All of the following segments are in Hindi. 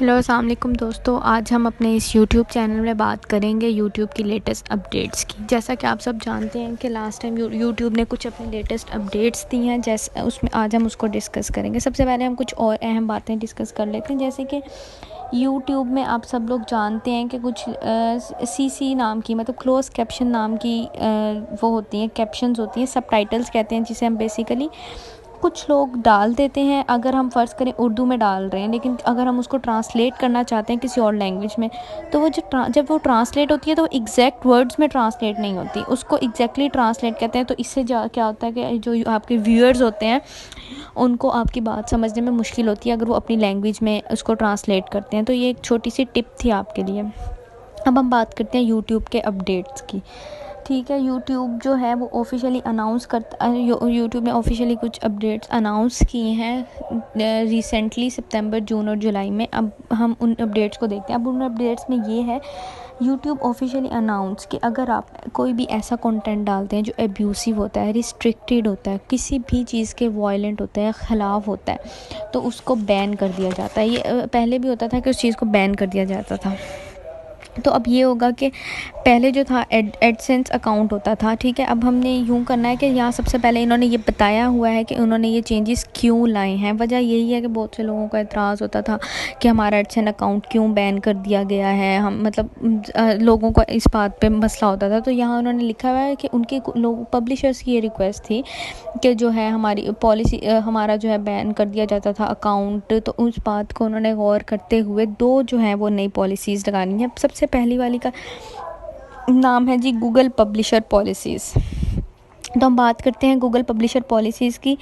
हेलो अस्सलाम वालेकुम दोस्तों, आज हम अपने इस यूट्यूब चैनल में बात करेंगे यूट्यूब की लेटेस्ट अपडेट्स की। जैसा कि आप सब जानते हैं कि लास्ट टाइम यूट्यूब ने कुछ अपनी लेटेस्ट अपडेट्स दी हैं, जैसे उसमें आज हम उसको डिस्कस करेंगे। सबसे पहले हम कुछ और अहम बातें डिस्कस कर लेते हैं, जैसे कि यूट्यूब में आप सब लोग जानते हैं कि कुछ CC नाम की, मतलब क्लोज़ कैप्शन नाम की वो होती हैं, कैप्शंस होती हैं, सबटाइटल्स कहते हैं जिसे हम बेसिकली। कुछ लोग डाल देते हैं, अगर हम फ़र्ज़ करें उर्दू में डाल रहे हैं, लेकिन अगर हम उसको ट्रांसलेट करना चाहते हैं किसी और लैंग्वेज में, तो वो जब वो ट्रांसलेट होती है तो एग्जैक्ट वर्ड्स में ट्रांसलेट नहीं होती, उसको एग्जैक्टली ट्रांसलेट कहते हैं। तो इससे क्या होता है कि जो आपके व्यूअर्स होते हैं उनको आपकी बात समझने में मुश्किल होती है अगर वो अपनी लैंग्वेज में उसको ट्रांसलेट करते हैं। तो ये एक छोटी सी टिप थी आपके लिए। अब हम बात करते हैं यूट्यूब के अपडेट्स की। ठीक है, यूट्यूब जो है वो ऑफिशियली अनाउंस करता है, यूट्यूब ने ऑफिशियली कुछ अपडेट्स अनाउंस किए हैं रिसेंटली सितंबर, जून और जुलाई में। अब हम उन अपडेट्स को देखते हैं। अब उन अपडेट्स में ये है, यूट्यूब ऑफिशियली अनाउंस कि अगर आप कोई भी ऐसा कंटेंट डालते हैं जो एब्यूसिव होता है, रिस्ट्रिक्टेड होता है, किसी भी चीज़ के वायलेंट होता है, ख़िलाफ़ होता है, तो उसको बैन कर दिया जाता है। ये पहले भी होता था कि उस चीज़ को बैन कर दिया जाता था। तो अब ये होगा कि पहले जो था एडसेंस अकाउंट होता था, ठीक है। अब हमने यूँ करना है कि यहाँ सबसे पहले इन्होंने ये बताया हुआ है कि उन्होंने ये चेंजेस क्यों लाए हैं। वजह यही है कि बहुत से लोगों का एतराज़ होता था कि हमारा एडसेंस अकाउंट क्यों बैन कर दिया गया है, हम मतलब लोगों को इस बात पे मसला होता था। तो यहाँ उन्होंने लिखा हुआ है कि उनके लोग पब्लिशर्स की ये रिक्वेस्ट थी कि जो है हमारी पॉलिसी, हमारा जो है बैन कर दिया जाता था अकाउंट, तो उस बात को उन्होंने गौर करते हुए दो जो है वो नई पॉलिसीज़ लगानी है। सबसे पहली वाली का नाम है जी गूगल पब्लिशर पॉलिसीज़। तो हम बात करते हैं गूगल पब्लिशर पॉलिसीज़ की।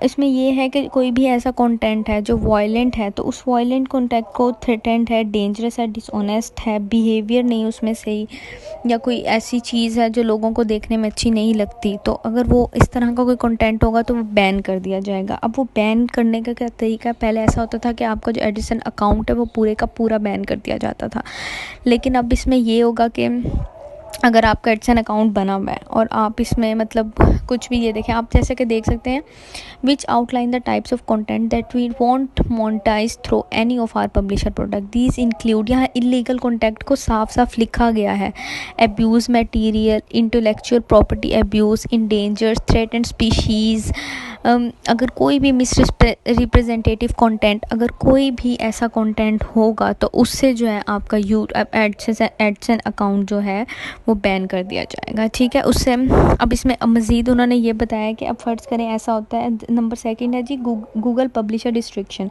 इसमें ये है कि कोई भी ऐसा कंटेंट है जो वायलेंट है, तो उस वायलेंट कंटेंट को थ्रेटेंड है, डेंजरस है, डिसऑनेस्ट है, बिहेवियर नहीं उसमें सही, या कोई ऐसी चीज़ है जो लोगों को देखने में अच्छी नहीं लगती, तो अगर वो इस तरह का कोई कंटेंट होगा तो वो बैन कर दिया जाएगा। अब वो बैन करने का क्या तरीका है? पहले ऐसा होता था कि आपका जो एडिसन अकाउंट है वो पूरे का पूरा बैन कर दिया जाता था, लेकिन अब इसमें ये होगा कि अगर आपका एडसेंस अकाउंट बना हुआ है और आप इसमें मतलब कुछ भी, ये देखें आप जैसे कि देख सकते हैं, which outline the types of content that we want monetize through any of our publisher product, these include, यहाँ इलीगल कंटेंट को साफ साफ लिखा गया है, abuse material, intellectual property abuse, endangered, threatened species. अगर कोई भी रिप्रेजेंटेटिव कंटेंट, अगर कोई भी ऐसा कंटेंट होगा तो उससे जो है आपका एडसेंस अकाउंट जो है वो बैन कर दिया जाएगा, ठीक है। उससे अब इसमें मज़ीद उन्होंने ये बताया कि अब फ़र्ज़ करें ऐसा होता है, नंबर सेकंड है जी गूगल पब्लिशर रिस्ट्रिक्शन।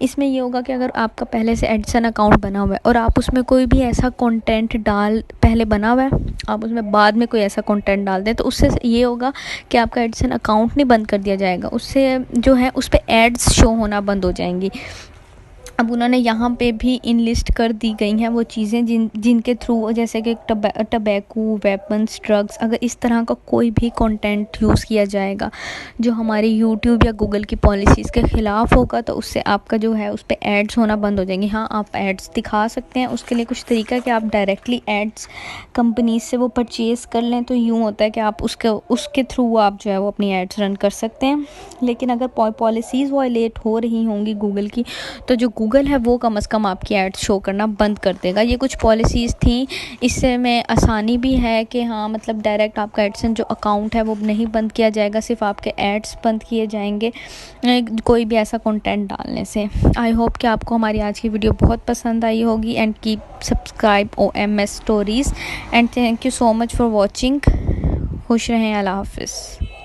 इसमें ये होगा कि अगर आपका पहले से एडसेंस अकाउंट बना हुआ है और आप उसमें कोई भी ऐसा कंटेंट पहले बना हुआ है, आप उसमें बाद में कोई ऐसा कंटेंट डाल दें, तो उससे ये होगा कि आपका एडसेंस अकाउंट नहीं बंद कर दिया जाएगा, उससे जो है उस पर एड्स शो होना बंद हो जाएंगी। अब उन्होंने यहाँ पे भी इन लिस्ट कर दी गई हैं वो चीज़ें जिनके थ्रू, जैसे कि टबैको, वेपन्स, ड्रग्स, अगर इस तरह का कोई भी कंटेंट यूज़ किया जाएगा जो हमारी यूट्यूब या गूगल की पॉलिसीज़ के ख़िलाफ़ होगा, तो उससे आपका जो है उस पर एड्स होना बंद हो जाएंगे। हाँ, आप एड्स दिखा सकते हैं, उसके लिए कुछ तरीका है कि आप डायरेक्टली एड्स कंपनी से वो परचेज़ कर लें, तो यूँ होता है कि आप उसके थ्रू आप जो है वो अपनी एड्स रन कर सकते हैं। लेकिन अगर पॉलिसीज़ वायलेट हो रही होंगी गूगल की, तो जो गूगल है वो कम से कम आपकी एड्स शो करना बंद कर देगा। ये कुछ पॉलिसीज़ थी, इससे में आसानी भी है कि हाँ, मतलब डायरेक्ट आपका एडसेंस जो अकाउंट है वो नहीं बंद किया जाएगा, सिर्फ आपके एड्स बंद किए जाएंगे कोई भी ऐसा कंटेंट डालने से। आई होप कि आपको हमारी आज की वीडियो बहुत पसंद आई होगी। And keep subscribe OMS stories and thank you so much for watching. खुश रहें, अल्लाह हाफिज़।